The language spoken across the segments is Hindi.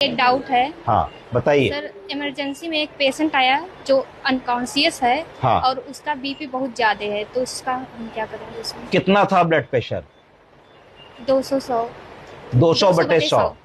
एक डाउट है। हाँ बताइए। सर, इमरजेंसी में एक पेशेंट आया जो अनकॉन्शियस है हाँ, और उसका बीपी बहुत ज्यादा है, तो उसका हम क्या करेंगे उसमें? कितना था ब्लड प्रेशर? 200 100। 200 200 बटे बटे 100। 100।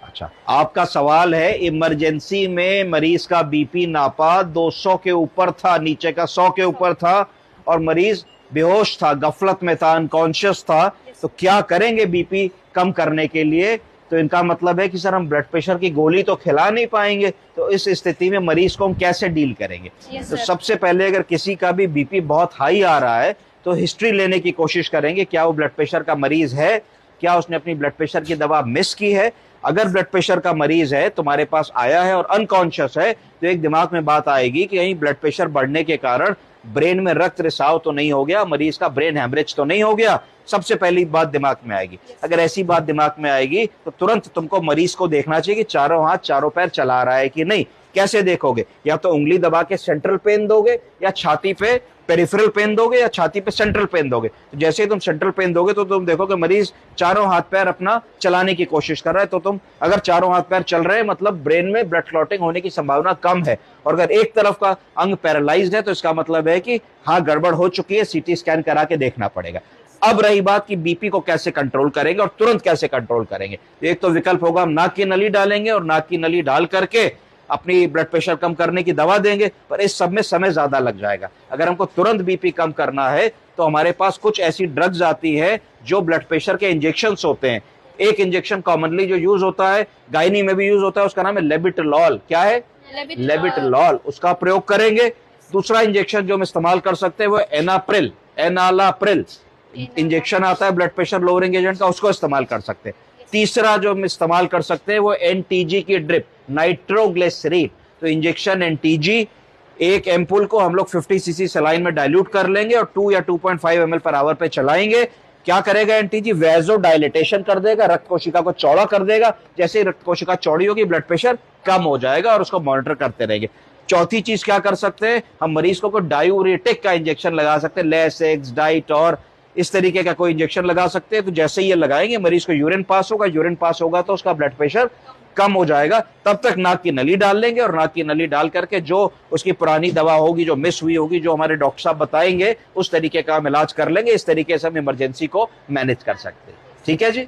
अच्छा, आपका सवाल है इमरजेंसी में मरीज का बीपी नापा, 200 के ऊपर था, नीचे का 100 के 100। ऊपर था और मरीज बेहोश था, गफलत में था, अनकॉन्शियस था। यस तो सर। क्या करेंगे बीपी कम करने के लिए? तो इनका मतलब है कि सर हम ब्लड प्रेशर की गोली तो खिला नहीं पाएंगे, तो इस स्थिति में मरीज को हम कैसे डील करेंगे? यस तो सर। सबसे पहले अगर किसी का भी बीपी बहुत हाई आ रहा है तो हिस्ट्री लेने की कोशिश करेंगे, क्या वो ब्लड प्रेशर का मरीज है, क्या उसने अपनी ब्लड प्रेशर की दवा मिस की है। अगर ब्लड प्रेशर का मरीज है, तुम्हारे पास आया है और अनकॉन्शियस है, तो एक दिमाग में बात आएगी कि कहीं ब्लड प्रेशर बढ़ने के कारण ब्रेन में रक्त रिसाव तो नहीं हो गया, मरीज का ब्रेन हैमरेज तो नहीं हो गया। सबसे पहली बात दिमाग में आएगी। अगर ऐसी बात दिमाग में आएगी तो तुरंत तुमको मरीज को देखना चाहिए कि चारों हाथ चारों पैर चला रहा है कि नहीं। कैसे देखोगे? या तो उंगली दबा के सेंट्रल पेन दोगे, या छाती पे पेरिफेरल पेन दोगे, या छाती पे सेंट्रल पेन दोगे। तो जैसे ही तुम सेंट्रल पेन दोगे तो तुम देखोगे मरीज चारों हाथ पैर अपना चलाने की कोशिश कर रहा है। तो तुम अगर चारों हाथ पैर चल रहे हैं मतलब ब्रेन में ब्लड क्लॉटिंग होने की संभावना कम है। और अगर एक तरफ का अंग पैरालाइज्ड है तो इसका मतलब है कि हाँ गड़बड़ हो चुकी है, सीटी स्कैन करा के देखना पड़ेगा। अब रही बात कि बीपी को कैसे कंट्रोल करेंगे और तुरंत कैसे कंट्रोल करेंगे। एक तो विकल्प होगा हम नाक की नली डालेंगे और नाक की नली डाल करके अपनी ब्लड प्रेशर कम करने की दवा देंगे, पर इस सब में समय ज्यादा लग जाएगा। अगर हमको तुरंत बीपी कम करना है तो हमारे पास कुछ ऐसी ड्रग्स आती है जो ब्लड प्रेशर के इंजेक्शन होते हैं। एक इंजेक्शन कॉमनली जो यूज होता है, गायनी में भी यूज होता है, उसका नाम है लेबिटलॉल। क्या है? लेबिटलॉल। उसका प्रयोग करेंगे। दूसरा इंजेक्शन जो हम इस्तेमाल कर सकते हैं वो एनाप्रिल, एनालाप्रिल इंजेक्शन आता है ब्लड प्रेशर लोअरिंग एजेंट का, उसको इस्तेमाल कर सकते हैं। तीसरा जो हम इस्तेमाल कर सकते हैं वो एनटीजी की ड्रिप, नाइट्रोग्लिसरीन। तो इंजेक्शन एनटीजी, एक एम्पुल को हम लोग 50 सीसी सलाइन में डाइल्यूट कर लेंगे और 2 या 2.5 ml पर आवर पे चलाएंगे। क्या करेगा एनटीजी? वेजो डायलिटेशन कर देगा, रक्त कोशिका को चौड़ा कर देगा। जैसे ही रक्त कोशिका चौड़ी होगी ब्लड प्रेशर कम हो जाएगा और उसको मॉनिटर करते रहेंगे। चौथी चीज क्या कर सकते हैं, हम मरीज को डायूरेटिक का इंजेक्शन लगा सकते हैं, लेसेक्स, डाइट और इस तरीके का कोई इंजेक्शन लगा सकते हैं। तो जैसे ही ये लगाएंगे मरीज को यूरिन पास होगा, यूरिन पास होगा तो उसका ब्लड प्रेशर कम हो जाएगा। तब तक नाक की नली डाल लेंगे और नाक की नली डाल करके जो उसकी पुरानी दवा होगी, जो मिस हुई होगी, जो हमारे डॉक्टर साहब बताएंगे, उस तरीके का हम इलाज कर लेंगे। इस तरीके से हम इमरजेंसी को मैनेज कर सकते हैं। ठीक है जी।